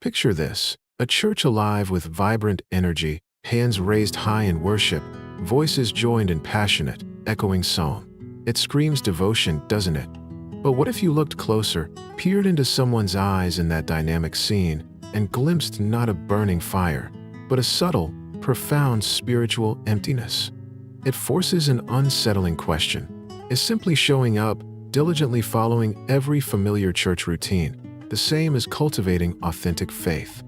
Picture this: a church alive with vibrant energy, hands raised high in worship, voices joined in passionate, echoing song. It screams devotion, doesn't it? But what if you looked closer, peered into someone's eyes in that dynamic scene, and glimpsed not a burning fire, but a subtle, profound spiritual emptiness? It forces an unsettling question. Is simply showing up, diligently following every familiar church routine, the same as cultivating authentic faith?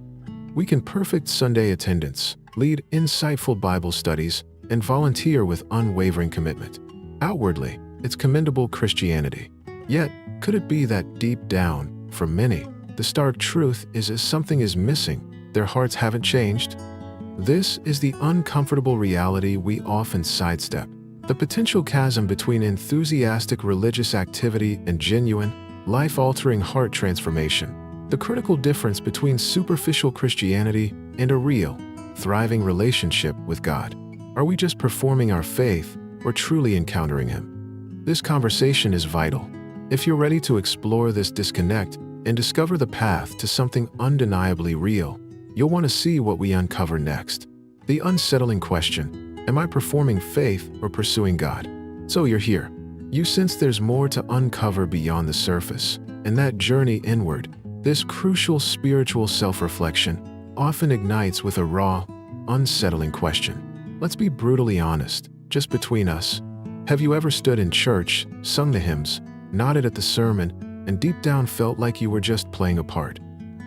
We can perfect Sunday attendance, lead insightful Bible studies, and volunteer with unwavering commitment. Outwardly, it's commendable Christianity. Yet, could it be that deep down, for many, the stark truth is something is missing, their hearts haven't changed? This is the uncomfortable reality we often sidestep. The potential chasm between enthusiastic religious activity and genuine, life-altering heart transformation. The critical difference between superficial Christianity and a real, thriving relationship with God. Are we just performing our faith or truly encountering Him? This conversation is vital. If you're ready to explore this disconnect and discover the path to something undeniably real, you'll want to see what we uncover next. The unsettling question: am I performing faith or pursuing God? So you're here. You sense there's more to uncover beyond the surface, and that journey inward, this crucial spiritual self-reflection, often ignites with a raw, unsettling question. Let's be brutally honest, just between us. Have you ever stood in church, sung the hymns, nodded at the sermon, and deep down felt like you were just playing a part?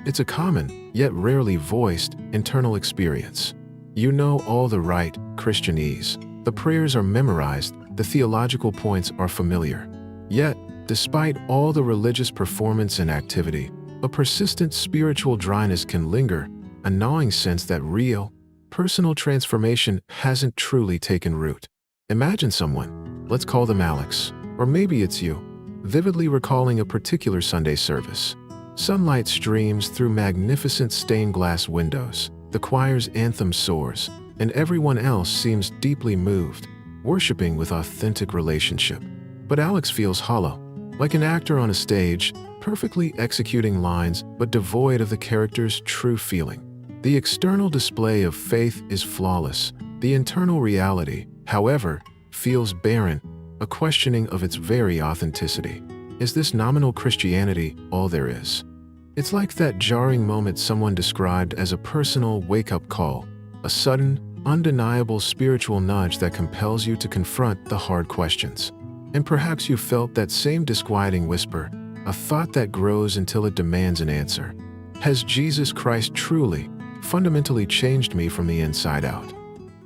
It's a common, yet rarely voiced, internal experience. You know all the right Christianese. The prayers are memorized, the theological points are familiar. Yet, despite all the religious performance and activity, a persistent spiritual dryness can linger, a gnawing sense that real, personal transformation hasn't truly taken root. Imagine someone, let's call them Alex, or maybe it's you, vividly recalling a particular Sunday service. Sunlight streams through magnificent stained glass windows, the choir's anthem soars, and everyone else seems deeply moved, worshiping with authentic relationship. But Alex feels hollow, like an actor on a stage, perfectly executing lines but devoid of the character's true feeling. The external display of faith is flawless. The internal reality, however, feels barren, a questioning of its very authenticity. Is this nominal Christianity all there is? It's like that jarring moment someone described as a personal wake-up call, a sudden, undeniable spiritual nudge that compels you to confront the hard questions. And perhaps you felt that same disquieting whisper, a thought that grows until it demands an answer. Has Jesus Christ truly, fundamentally changed me from the inside out?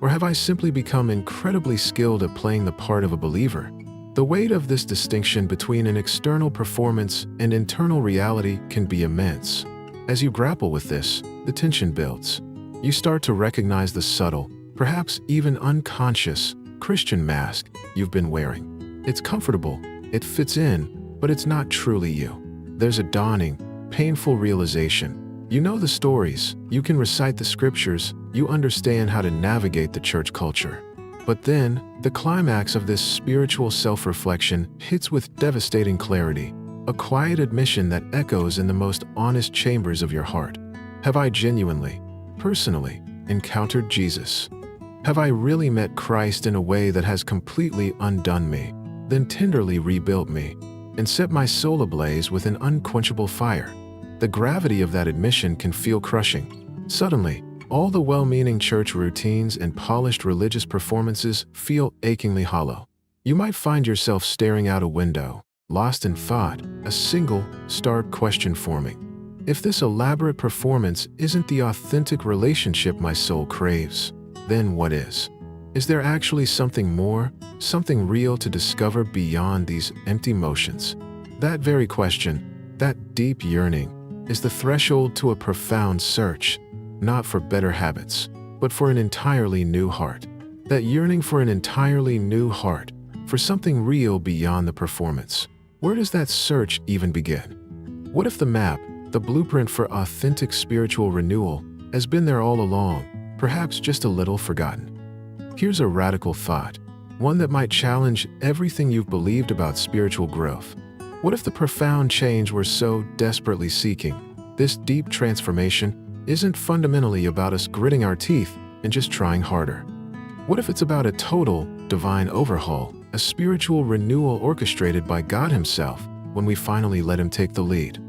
Or have I simply become incredibly skilled at playing the part of a believer? The weight of this distinction between an external performance and internal reality can be immense. As you grapple with this, the tension builds. You start to recognize the subtle, perhaps even unconscious, Christian mask you've been wearing. It's comfortable, it fits in, but it's not truly you. There's a dawning, painful realization. You know the stories, you can recite the scriptures, you understand how to navigate the church culture. But then, the climax of this spiritual self-reflection hits with devastating clarity, a quiet admission that echoes in the most honest chambers of your heart. Have I genuinely, personally, encountered Jesus? Have I really met Christ in a way that has completely undone me, then tenderly rebuilt me, and set my soul ablaze with an unquenchable fire? The gravity of that admission can feel crushing. Suddenly, all the well-meaning church routines and polished religious performances feel achingly hollow. You might find yourself staring out a window, lost in thought, a single, stark question forming. If this elaborate performance isn't the authentic relationship my soul craves, then what is? Is there actually something more, something real to discover beyond these empty motions? That very question, that deep yearning, is the threshold to a profound search, not for better habits, but for an entirely new heart. That yearning for an entirely new heart, for something real beyond the performance. Where does that search even begin? What if the map, the blueprint for authentic spiritual renewal, has been there all along, perhaps just a little forgotten? Here's a radical thought, one that might challenge everything you've believed about spiritual growth. What if the profound change we're so desperately seeking, This deep transformation isn't fundamentally about us gritting our teeth and just trying harder. What if it's about a total, divine overhaul, a spiritual renewal orchestrated by God Himself when we finally let Him take the lead?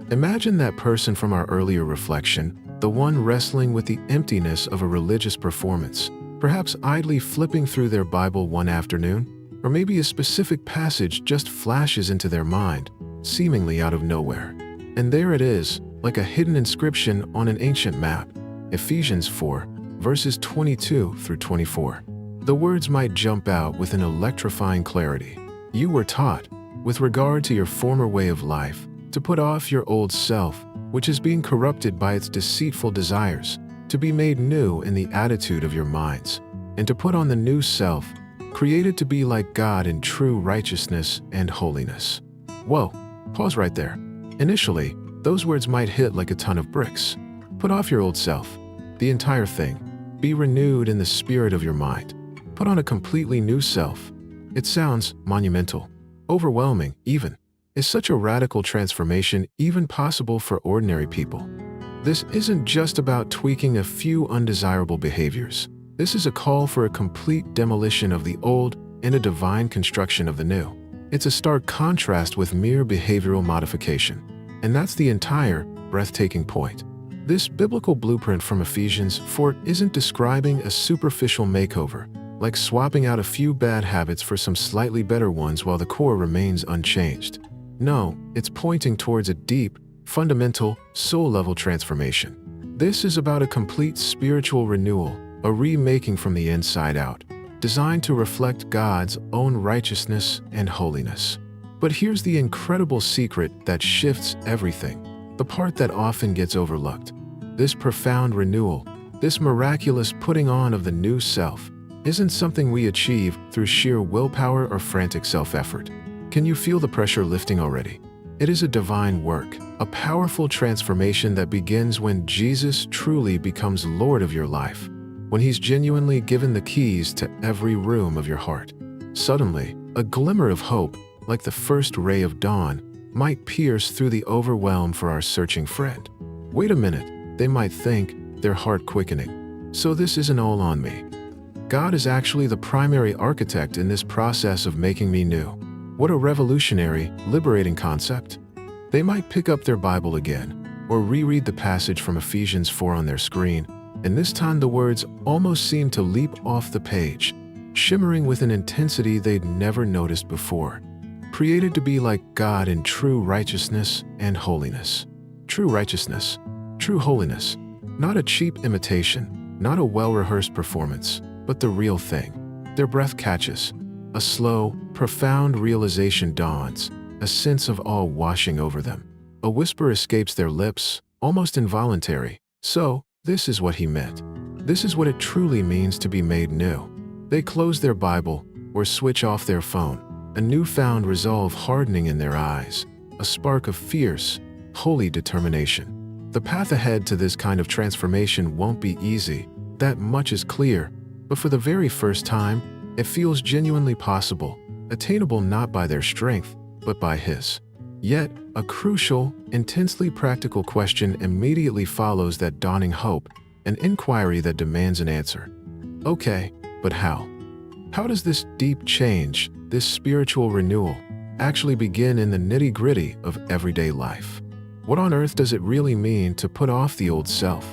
Imagine that person from our earlier reflection, the one wrestling with the emptiness of a religious performance, perhaps idly flipping through their Bible one afternoon, or maybe a specific passage just flashes into their mind, seemingly out of nowhere. And there it is, like a hidden inscription on an ancient map. Ephesians 4, verses 22 through 24. The words might jump out with an electrifying clarity. You were taught, with regard to your former way of life, to put off your old self, which is being corrupted by its deceitful desires, to be made new in the attitude of your minds, and to put on the new self, created to be like God in true righteousness and holiness. Whoa, pause right there. Initially, those words might hit like a ton of bricks. Put off your old self, the entire thing. Be renewed in the spirit of your mind. Put on a completely new self. It sounds monumental, overwhelming even. Is such a radical transformation even possible for ordinary people? This isn't just about tweaking a few undesirable behaviors. This is a call for a complete demolition of the old and a divine construction of the new. It's a stark contrast with mere behavioral modification. And that's the entire, breathtaking point. This biblical blueprint from Ephesians 4 isn't describing a superficial makeover, like swapping out a few bad habits for some slightly better ones while the core remains unchanged. No, it's pointing towards a deep, fundamental, soul-level transformation. This is about a complete spiritual renewal, a remaking from the inside out, designed to reflect God's own righteousness and holiness. But here's the incredible secret that shifts everything, the part that often gets overlooked. This profound renewal, this miraculous putting on of the new self, isn't something we achieve through sheer willpower or frantic self-effort. Can you feel the pressure lifting already? It is a divine work, a powerful transformation that begins when Jesus truly becomes Lord of your life, when He's genuinely given the keys to every room of your heart. Suddenly, a glimmer of hope, like the first ray of dawn, might pierce through the overwhelm for our searching friend. Wait a minute, they might think, their heart quickening. So this isn't all on me. God is actually the primary architect in this process of making me new. What a revolutionary, liberating concept. They might pick up their Bible again, or reread the passage from Ephesians 4 on their screen, and this time the words almost seem to leap off the page, shimmering with an intensity they'd never noticed before. Created to be like God in true righteousness and holiness. True righteousness, true holiness. Not a cheap imitation, not a well-rehearsed performance, but the real thing. Their breath catches. A slow, profound realization dawns, a sense of awe washing over them. A whisper escapes their lips, almost involuntary. So, this is what He meant. This is what it truly means to be made new. They close their Bible or switch off their phone, a newfound resolve hardening in their eyes, a spark of fierce, holy determination. The path ahead to this kind of transformation won't be easy, that much is clear, but for the very first time, it feels genuinely possible, attainable not by their strength, but by His. Yet, a crucial, intensely practical question immediately follows that dawning hope, an inquiry that demands an answer. Okay, but how? How does this deep change, this spiritual renewal, actually begin in the nitty-gritty of everyday life? What on earth does it really mean to put off the old self?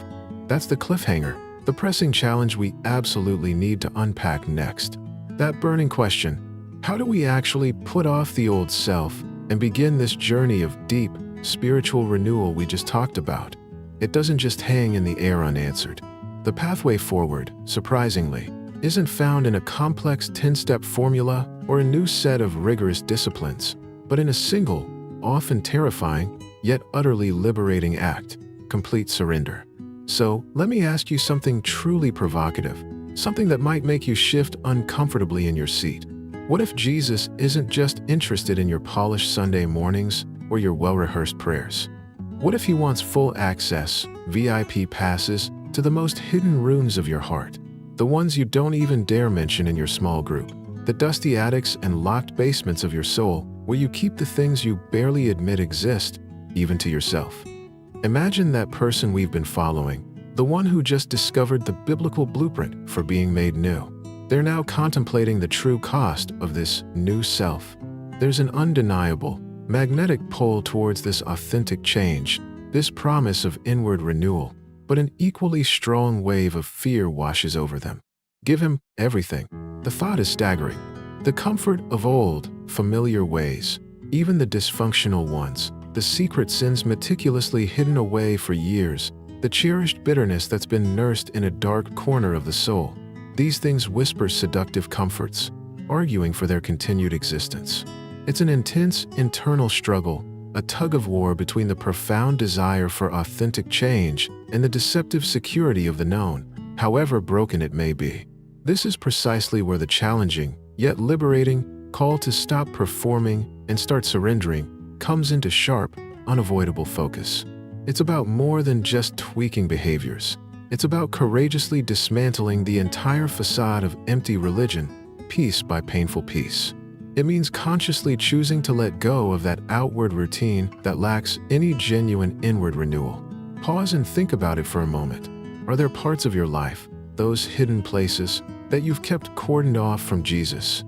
That's the cliffhanger, the pressing challenge we absolutely need to unpack next. That burning question, how do we actually put off the old self and begin this journey of deep, spiritual renewal we just talked about? It doesn't just hang in the air unanswered. The pathway forward, surprisingly, isn't found in a complex 10-step formula or a new set of rigorous disciplines, but in a single, often terrifying, yet utterly liberating act, complete surrender. So, let me ask you something truly provocative. Something that might make you shift uncomfortably in your seat. What if Jesus isn't just interested in your polished Sunday mornings or your well-rehearsed prayers? What if He wants full access, VIP passes, to the most hidden rooms of your heart? The ones you don't even dare mention in your small group. The dusty attics and locked basements of your soul where you keep the things you barely admit exist, even to yourself. Imagine that person we've been following, the one who just discovered the biblical blueprint for being made new. They're now contemplating the true cost of this new self. There's an undeniable, magnetic pull towards this authentic change, this promise of inward renewal, but an equally strong wave of fear washes over them. Give him everything. The thought is staggering. The comfort of old, familiar ways, even the dysfunctional ones, the secret sins meticulously hidden away for years, the cherished bitterness that's been nursed in a dark corner of the soul. These things whisper seductive comforts, arguing for their continued existence. It's an intense internal struggle, a tug-of-war between the profound desire for authentic change and the deceptive security of the known, however broken it may be. This is precisely where the challenging, yet liberating, call to stop performing and start surrendering comes into sharp, unavoidable focus. It's about more than just tweaking behaviors. It's about courageously dismantling the entire facade of empty religion, piece by painful piece. It means consciously choosing to let go of that outward routine that lacks any genuine inward renewal. Pause and think about it for a moment. Are there parts of your life, those hidden places, that you've kept cordoned off from Jesus?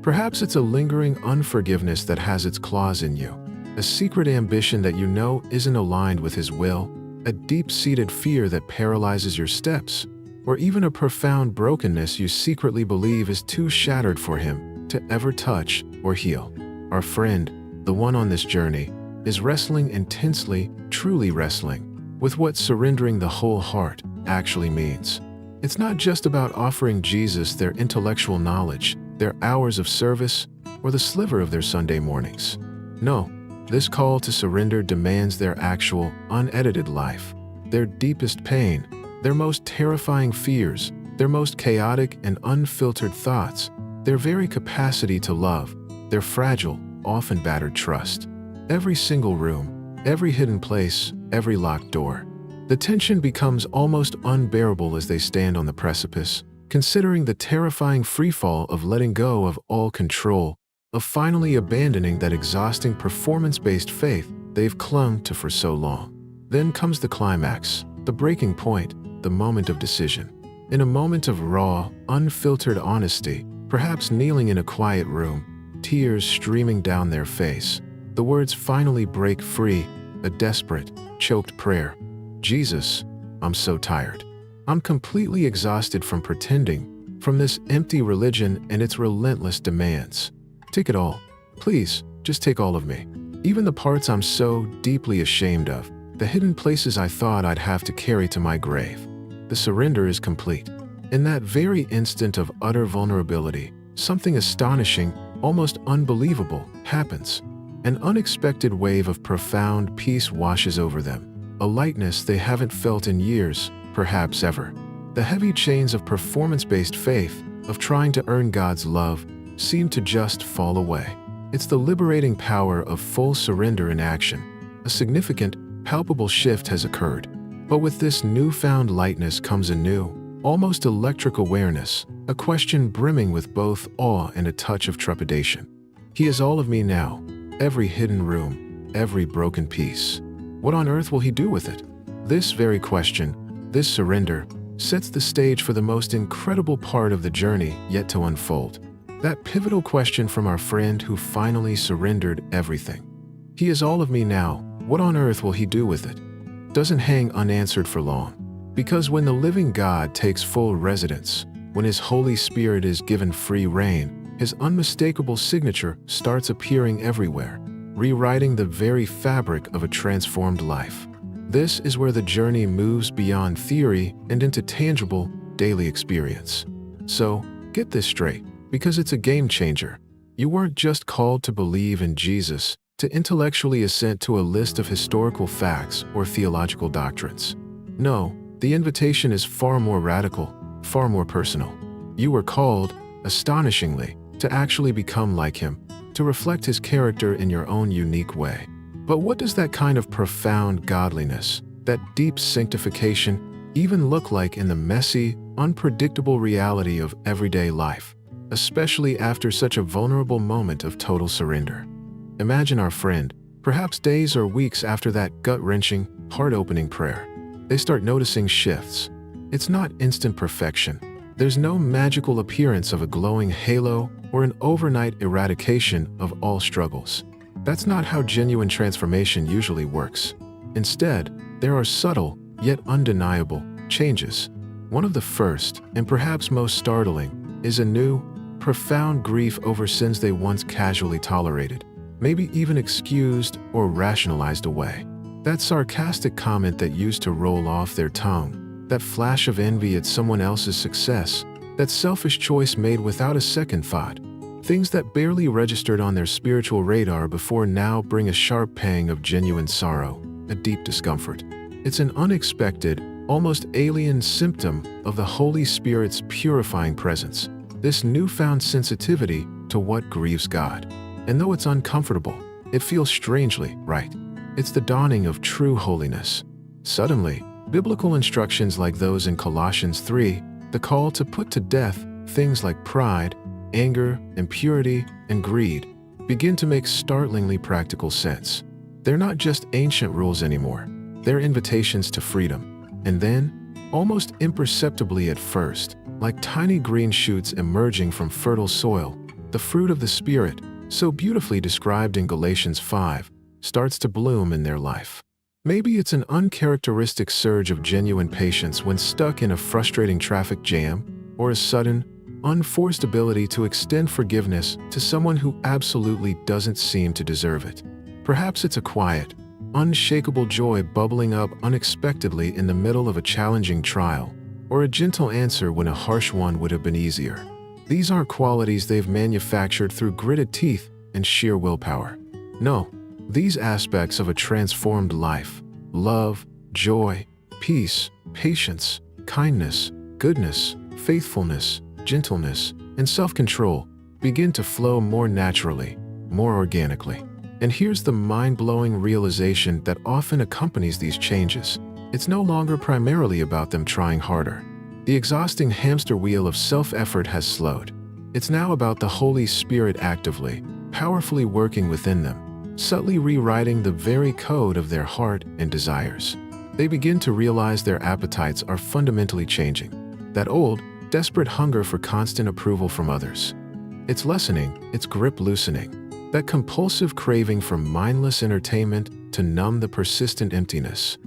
Perhaps it's a lingering unforgiveness that has its claws in you, a secret ambition that you know isn't aligned with His will, a deep-seated fear that paralyzes your steps, or even a profound brokenness you secretly believe is too shattered for Him to ever touch or heal. Our friend, the one on this journey, is wrestling intensely, truly wrestling, with what surrendering the whole heart actually means. It's not just about offering Jesus their intellectual knowledge, their hours of service, or the sliver of their Sunday mornings. No, this call to surrender demands their actual, unedited life, their deepest pain, their most terrifying fears, their most chaotic and unfiltered thoughts, their very capacity to love, their fragile, often battered trust. Every single room, every hidden place, every locked door. The tension becomes almost unbearable as they stand on the precipice, considering the terrifying freefall of letting go of all control, of finally abandoning that exhausting performance-based faith they've clung to for so long. Then comes the climax, the breaking point, the moment of decision. In a moment of raw, unfiltered honesty, perhaps kneeling in a quiet room, tears streaming down their face, the words finally break free, a desperate, choked prayer. Jesus, I'm so tired. I'm completely exhausted from pretending, from this empty religion and its relentless demands. Take it all. Please, just take all of me. Even the parts I'm so deeply ashamed of, the hidden places I thought I'd have to carry to my grave. The surrender is complete. In that very instant of utter vulnerability, something astonishing, almost unbelievable, happens. An unexpected wave of profound peace washes over them, a lightness they haven't felt in years, perhaps ever. The heavy chains of performance-based faith, of trying to earn God's love, seem to just fall away. It's the liberating power of full surrender in action. A significant, palpable shift has occurred. But with this newfound lightness comes a new, almost electric awareness, a question brimming with both awe and a touch of trepidation. He is all of me now, every hidden room, every broken piece. What on earth will He do with it? This very question, this surrender, sets the stage for the most incredible part of the journey yet to unfold. That pivotal question from our friend who finally surrendered everything. He is all of me now, what on earth will He do with it? Doesn't hang unanswered for long. Because when the living God takes full residence, when His Holy Spirit is given free rein, His unmistakable signature starts appearing everywhere, rewriting the very fabric of a transformed life. This is where the journey moves beyond theory and into tangible, daily experience. So, get this straight, because it's a game changer. You weren't just called to believe in Jesus, to intellectually assent to a list of historical facts or theological doctrines. No, the invitation is far more radical, far more personal. You were called, astonishingly, to actually become like Him, to reflect His character in your own unique way. But what does that kind of profound godliness, that deep sanctification, even look like in the messy, unpredictable reality of everyday life, especially after such a vulnerable moment of total surrender? Imagine our friend, perhaps days or weeks after that gut-wrenching, heart-opening prayer. They start noticing shifts. It's not instant perfection. There's no magical appearance of a glowing halo or an overnight eradication of all struggles. That's not how genuine transformation usually works. Instead, there are subtle, yet undeniable, changes. One of the first, and perhaps most startling, is a new, profound grief over sins they once casually tolerated, maybe even excused or rationalized away. That sarcastic comment that used to roll off their tongue, that flash of envy at someone else's success, that selfish choice made without a second thought, things that barely registered on their spiritual radar before now bring a sharp pang of genuine sorrow, a deep discomfort. It's an unexpected, almost alien symptom of the Holy Spirit's purifying presence, this newfound sensitivity to what grieves God. And though it's uncomfortable, it feels strangely right. It's the dawning of true holiness. Suddenly, biblical instructions like those in Colossians 3, the call to put to death things like pride, anger, impurity, and greed, begin to make startlingly practical sense. They're not just ancient rules anymore. They're invitations to freedom. And then, almost imperceptibly at first, like tiny green shoots emerging from fertile soil, the fruit of the Spirit, so beautifully described in Galatians 5, starts to bloom in their life. Maybe it's an uncharacteristic surge of genuine patience when stuck in a frustrating traffic jam, or a sudden, unforced ability to extend forgiveness to someone who absolutely doesn't seem to deserve it. Perhaps it's a quiet, unshakable joy bubbling up unexpectedly in the middle of a challenging trial, or a gentle answer when a harsh one would have been easier. These aren't qualities they've manufactured through gritted teeth and sheer willpower. No, these aspects of a transformed life, love, joy, peace, patience, kindness, goodness, faithfulness, gentleness, and self-control, begin to flow more naturally, more organically. And here's the mind-blowing realization that often accompanies these changes. It's no longer primarily about them trying harder. The exhausting hamster wheel of self-effort has slowed. It's now about the Holy Spirit actively, powerfully working within them, subtly rewriting the very code of their heart and desires. They begin to realize their appetites are fundamentally changing. That old, desperate hunger for constant approval from others. It's lessening, its grip loosening. That compulsive craving for mindless entertainment to numb the persistent emptiness.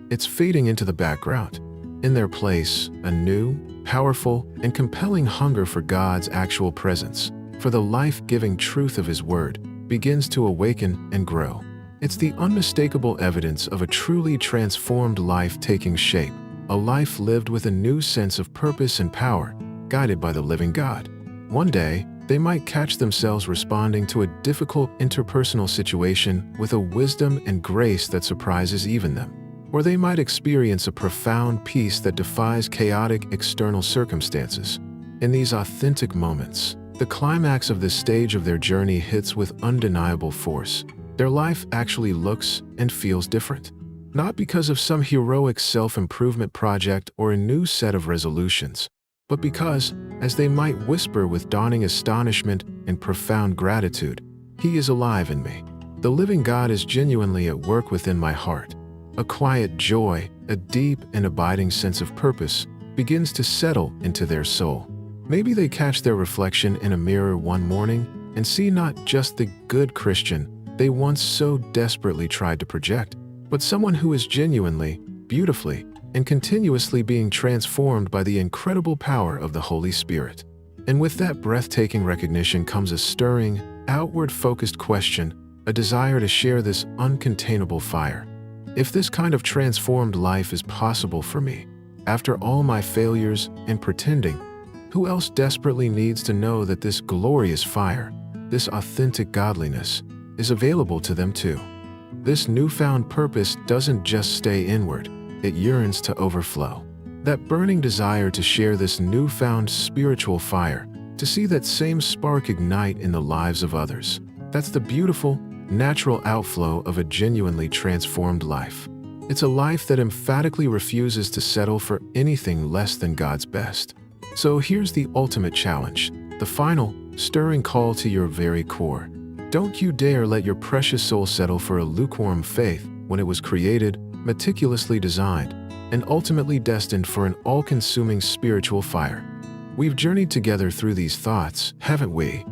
It's fading into the background. In their place, a new, powerful, and compelling hunger for God's actual presence, for the life-giving truth of His Word, begins to awaken and grow. It's the unmistakable evidence of a truly transformed life taking shape, a life lived with a new sense of purpose and power, guided by the living God. One day, they might catch themselves responding to a difficult interpersonal situation with a wisdom and grace that surprises even them. Or they might experience a profound peace that defies chaotic external circumstances. In these authentic moments, the climax of this stage of their journey hits with undeniable force. Their life actually looks and feels different. Not because of some heroic self-improvement project or a new set of resolutions, but because, as they might whisper with dawning astonishment and profound gratitude, He is alive in me. The living God is genuinely at work within my heart. A quiet joy, a deep and abiding sense of purpose, begins to settle into their soul. Maybe they catch their reflection in a mirror one morning and see not just the good Christian they once so desperately tried to project, but someone who is genuinely, beautifully, and continuously being transformed by the incredible power of the Holy Spirit. And with that breathtaking recognition comes a stirring, outward-focused question, a desire to share this uncontainable fire. If this kind of transformed life is possible for me, after all my failures and pretending, who else desperately needs to know that this glorious fire, this authentic godliness, is available to them too? This newfound purpose doesn't just stay inward, it yearns to overflow. That burning desire to share this newfound spiritual fire, to see that same spark ignite in the lives of others. That's the beautiful, natural outflow of a genuinely transformed life. It's a life that emphatically refuses to settle for anything less than God's best. So here's the ultimate challenge, the final, stirring call to your very core. Don't you dare let your precious soul settle for a lukewarm faith when it was created, meticulously designed, and ultimately destined for an all-consuming spiritual fire. We've journeyed together through these thoughts, haven't we?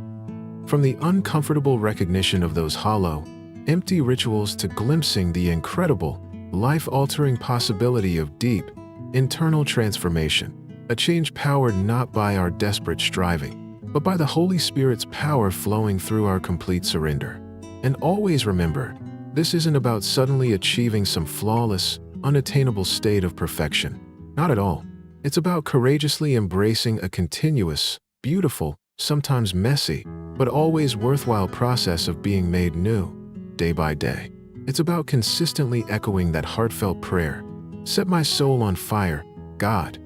From the uncomfortable recognition of those hollow, empty rituals to glimpsing the incredible, life-altering possibility of deep, internal transformation, a change powered not by our desperate striving, but by the Holy Spirit's power flowing through our complete surrender. And always remember, this isn't about suddenly achieving some flawless, unattainable state of perfection. Not at all. It's about courageously embracing a continuous, beautiful, sometimes messy, but always worthwhile process of being made new, day by day. It's about consistently echoing that heartfelt prayer, "Set my soul on fire, God.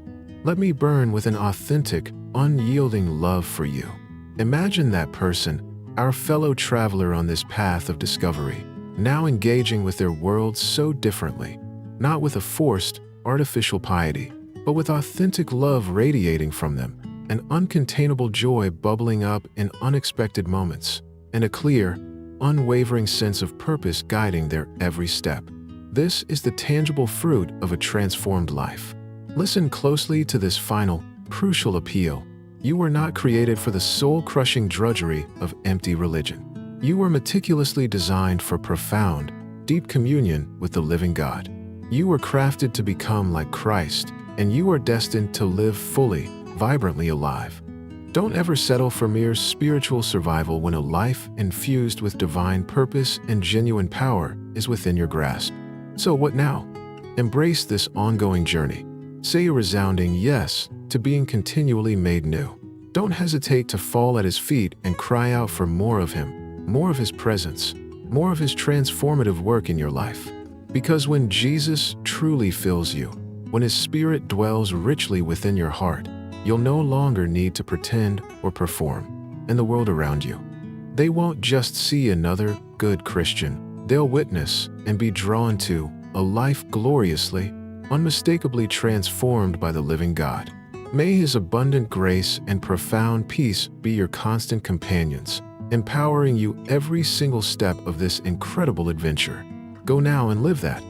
Let me burn with an authentic, unyielding love for you." Imagine that person, our fellow traveler on this path of discovery, now engaging with their world so differently, not with a forced, artificial piety, but with authentic love radiating from them, an uncontainable joy bubbling up in unexpected moments, and a clear, unwavering sense of purpose guiding their every step. This is the tangible fruit of a transformed life. Listen closely to this final, crucial appeal. You were not created for the soul-crushing drudgery of empty religion. You were meticulously designed for profound, deep communion with the living God. You were crafted to become like Christ, and you are destined to live fully, vibrantly alive. Don't ever settle for mere spiritual survival when a life infused with divine purpose and genuine power is within your grasp. So what now? Embrace this ongoing journey. Say a resounding yes to being continually made new. Don't hesitate to fall at His feet and cry out for more of Him, more of His presence, more of His transformative work in your life. Because when Jesus truly fills you, when His Spirit dwells richly within your heart, you'll no longer need to pretend or perform, and the world around you, they won't just see another good Christian. They'll witness and be drawn to a life gloriously, unmistakably transformed by the living God. May His abundant grace and profound peace be your constant companions, empowering you every single step of this incredible adventure. Go now and live that.